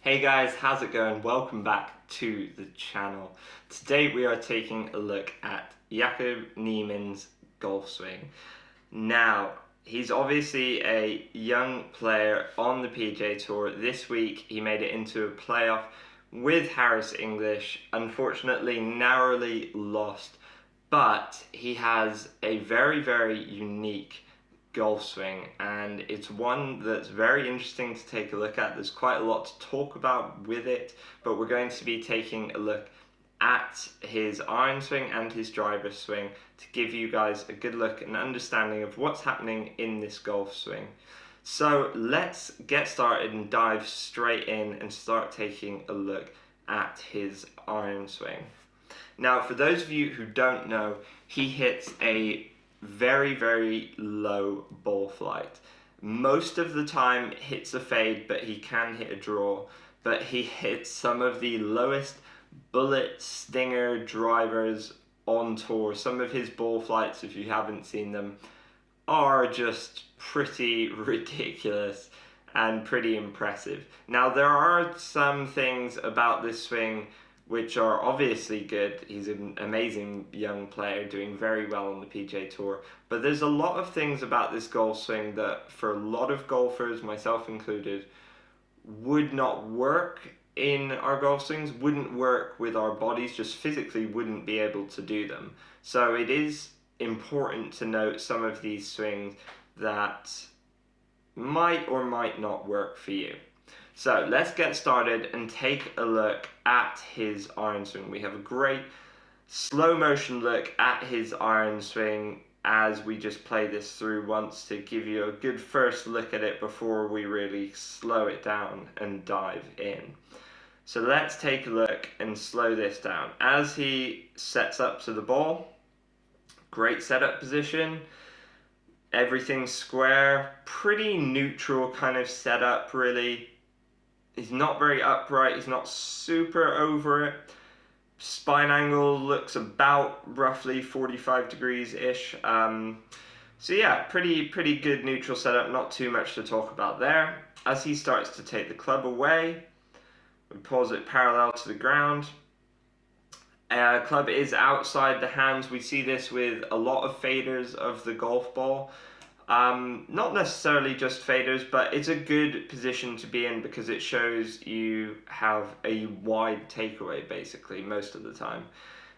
Hey guys, how's it going? Welcome back to the channel. Today we are taking a look at Joaquin Niemann's golf swing. Now, he's obviously a young player on the PGA Tour. This week he made it into a playoff with Harris English. Unfortunately, narrowly lost, but he has a very unique golf swing, and it's one that's very interesting to take a look at. There's quite a lot to talk about with it, but we're going to be taking a look at his iron swing and his driver swing to give you guys a good look and understanding of what's happening in this golf swing. So let's get started and dive straight in and start taking a look at his iron swing. Now, for those of you who don't know, he hits a very low ball flight. Most of the time hits a fade, but he can hit a draw. But he hits some of the lowest bullet stinger drivers on tour. Some of his ball flights, if you haven't seen them, are just pretty ridiculous and pretty impressive. Now, there are some things about this swing which are obviously good. He's an amazing young player doing very well on the PGA Tour. But there's a lot of things about this golf swing that for a lot of golfers, myself included, would not work in our golf swings, wouldn't work with our bodies, just physically wouldn't be able to do them. So it is important to note some of these swings that might or might not work for you. So let's get started and take a look at his iron swing. We have a great slow motion look at his iron swing as we just play this through once to give you a good first look at it before we really slow it down and dive in. So let's take a look and slow this down. As he sets up to the ball, great setup position, everything's square, pretty neutral kind of setup really. He's not very upright, he's not super over it. Spine angle looks about roughly 45 degrees-ish. So yeah, pretty good neutral setup, not too much to talk about there. As he starts to take the club away, we pause it parallel to the ground. Club is outside the hands. We see this with a lot of faders of the golf ball. Not necessarily just faders, but it's a good position to be in because it shows you have a wide takeaway basically most of the time.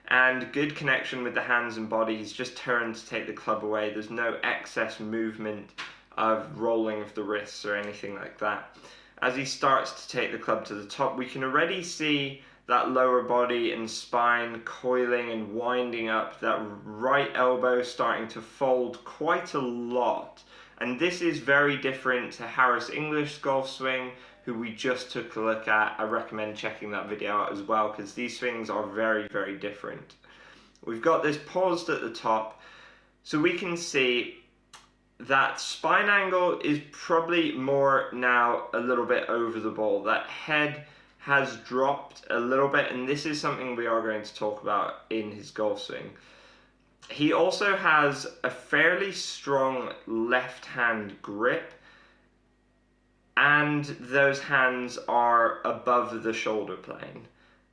And good connection with the hands and body. He's just turned to take the club away. There's no excess movement of rolling of the wrists or anything like that. As he starts to take the club to the top, we can already see that lower body and spine coiling and winding up, that right elbow starting to fold quite a lot. And this is very different to Harris English golf swing, who we just took a look at. I recommend checking that video out as well, because these swings are very different. We've got this paused at the top, so we can see that spine angle is probably more now a little bit over the ball. That head has dropped a little bit, and this is something we are going to talk about in his golf swing. He also has a fairly strong left hand grip, and those hands are above the shoulder plane.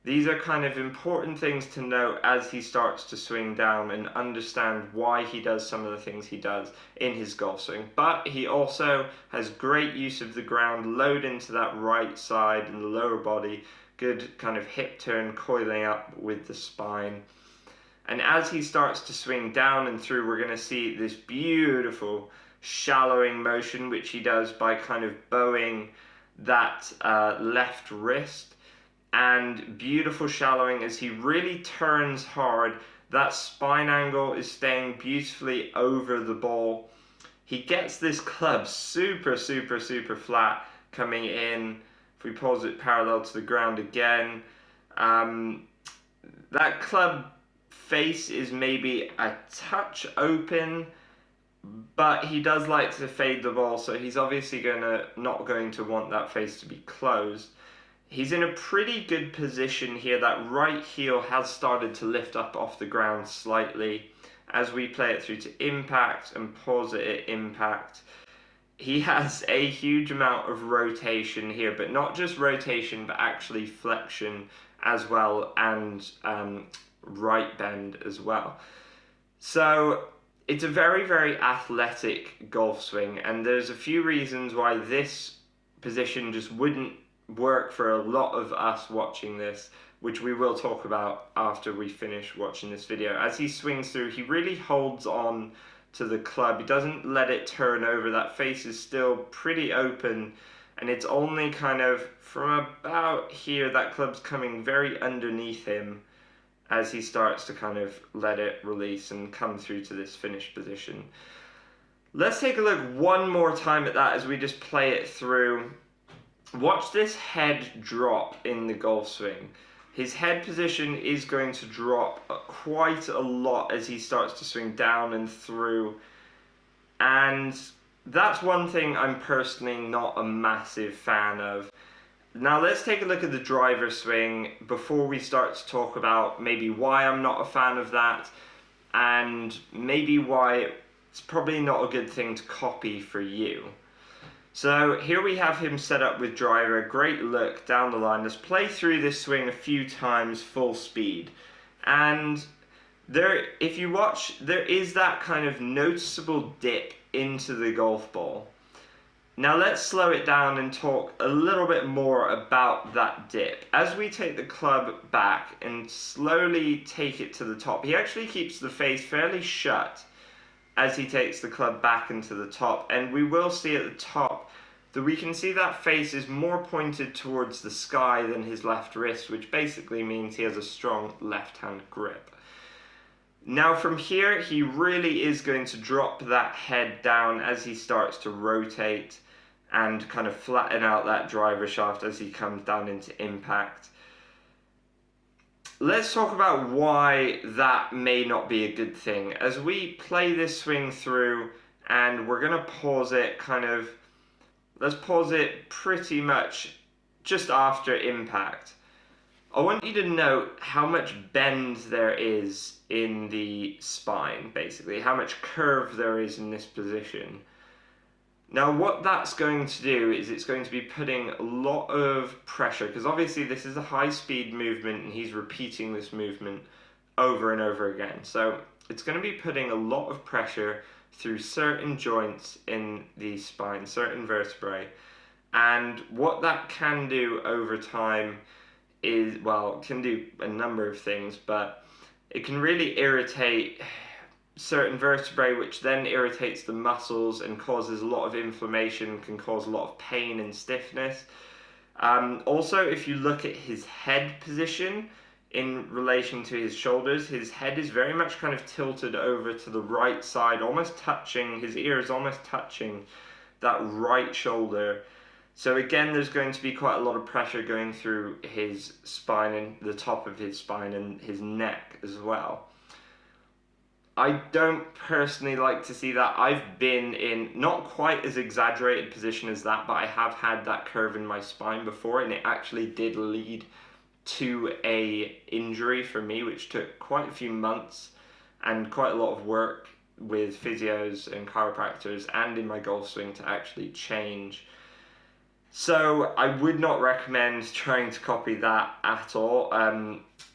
These are kind of important things to note as he starts to swing down and understand why he does some of the things he does in his golf swing. But he also has great use of the ground, load into that right side and the lower body, good kind of hip turn coiling up with the spine. And as he starts to swing down and through, we're going to see this beautiful shallowing motion, which he does by kind of bowing that left wrist. And beautiful shallowing as he really turns hard. That spine angle is staying beautifully over the ball. He gets this club super flat coming in. If we pause it parallel to the ground again, that club face is maybe a touch open, but he does like to fade the ball, so he's obviously not going to want that face to be closed. He's in a pretty good position here. That right heel has started to lift up off the ground slightly as we play it through to impact and pause it at impact. he has a huge amount of rotation here, but not just rotation, but actually flexion as well, and right bend as well. So it's a very, very athletic golf swing, and there's a few reasons why this position just wouldn't work for a lot of us watching this, which we will talk about after we finish watching this video. As he swings through, he really holds on to the club. He doesn't let it turn over. That face is still pretty open, and it's only kind of from about here, that club's coming very underneath him as he starts to kind of let it release and come through to this finished position. Let's take a look one more time at that as we just play it through. Watch this head drop in the golf swing. His head position is going to drop quite a lot as he starts to swing down and through. And that's one thing I'm personally not a massive fan of. Now let's take a look at the driver swing before we start to talk about maybe why I'm not a fan of that, and maybe why it's probably not a good thing to copy for you. So here we have him set up with driver, great look down the line. Let's play through this swing a few times full speed. And there, if you watch, there is that kind of noticeable dip into the golf ball. Now let's slow it down and talk a little bit more about that dip. As we take the club back and slowly take it to the top, he actually keeps the face fairly shut as he takes the club back into the top, and we will see at the top that we can see that face is more pointed towards the sky than his left wrist, which basically means he has a strong left-hand grip. Now from here, he really is going to drop that head down as he starts to rotate and kind of flatten out that driver shaft as he comes down into impact. Let's talk about why that may not be a good thing. As we play this swing through, and we're going to pause it let's pause it pretty much just after impact. I want you to note how much bend there is in the spine, basically, how much curve there is in this position. Now what that's going to do is it's going to be putting a lot of pressure, because obviously this is a high speed movement and he's repeating this movement over and over again. So it's going to be putting a lot of pressure through certain joints in the spine, certain vertebrae. And what that can do over time is, well, it can do a number of things, but it can really irritate certain vertebrae, which then irritates the muscles and causes a lot of inflammation, can cause a lot of pain and stiffness. Also, if you look at his head position in relation to his shoulders, his head is very much kind of tilted over to the right side, almost touching, his ear is almost touching that right shoulder. So again, there's going to be quite a lot of pressure going through his spine and the top of his spine and his neck as well. I don't personally like to see that. I've been in not quite as exaggerated position as that, but I have had that curve in my spine before, and it actually did lead to a injury for me, which took quite a few months and quite a lot of work with physios and chiropractors and in my golf swing to actually change. So I would not recommend trying to copy that at all.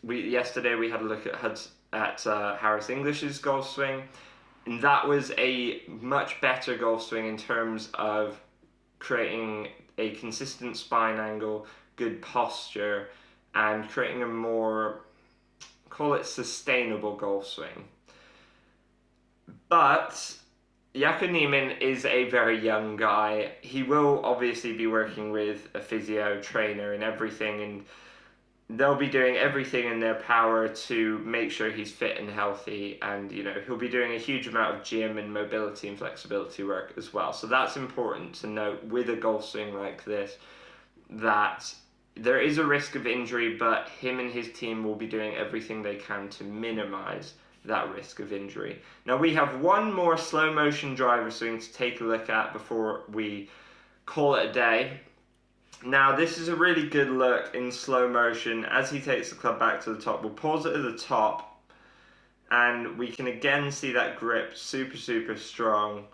Yesterday we had a look at Harris English's golf swing, and that was a much better golf swing in terms of creating a consistent spine angle, good posture, and creating a more, call it, sustainable golf swing. But Joaquin Niemann is a very young guy. He will obviously be working with a physio trainer and everything, and they'll be doing everything in their power to make sure he's fit and healthy, and he'll be doing a huge amount of gym and mobility and flexibility work as well. So that's important to note with a golf swing like this, that there is a risk of injury, but him and his team will be doing everything they can to minimize that risk of injury. Now we have one more slow motion driver swing to take a look at before we call it a day. Now this is a really good look in slow motion as he takes the club back to the top. We'll pause it at the top, and we can again see that grip super strong,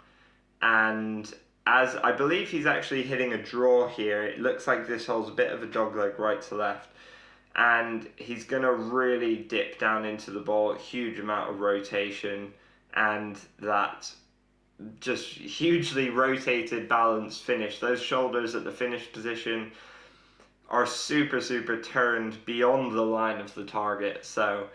and as I believe he's actually hitting a draw here. It looks like this hole's a bit of a dogleg right to left. And he's going to really dip down into the ball, huge amount of rotation, and that just hugely rotated balanced finish. Those shoulders at the finish position are super turned beyond the line of the target. So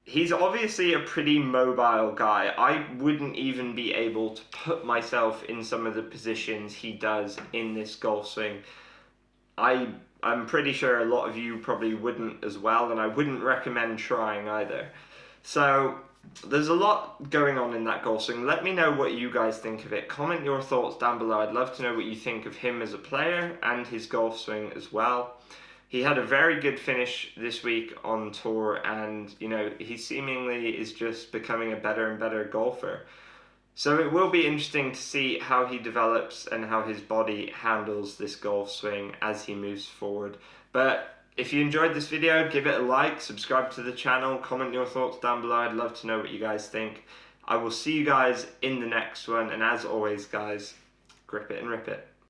he's obviously a pretty mobile guy. I wouldn't even be able to put myself in some of the positions he does in this golf swing. I'm pretty sure a lot of you probably wouldn't as well, and I wouldn't recommend trying either. So there's a lot going on in that golf swing. Let me know what you guys think of it. Comment your thoughts down below. I'd love to know what you think of him as a player and his golf swing as well. He had a very good finish this week on tour, and you know, he seemingly is just becoming a better and better golfer. So it will be interesting to see how he develops and how his body handles this golf swing as he moves forward. But if you enjoyed this video, give it a like, subscribe to the channel, comment your thoughts down below. I'd love to know what you guys think. I will see you guys in the next one, and as always guys, grip it and rip it.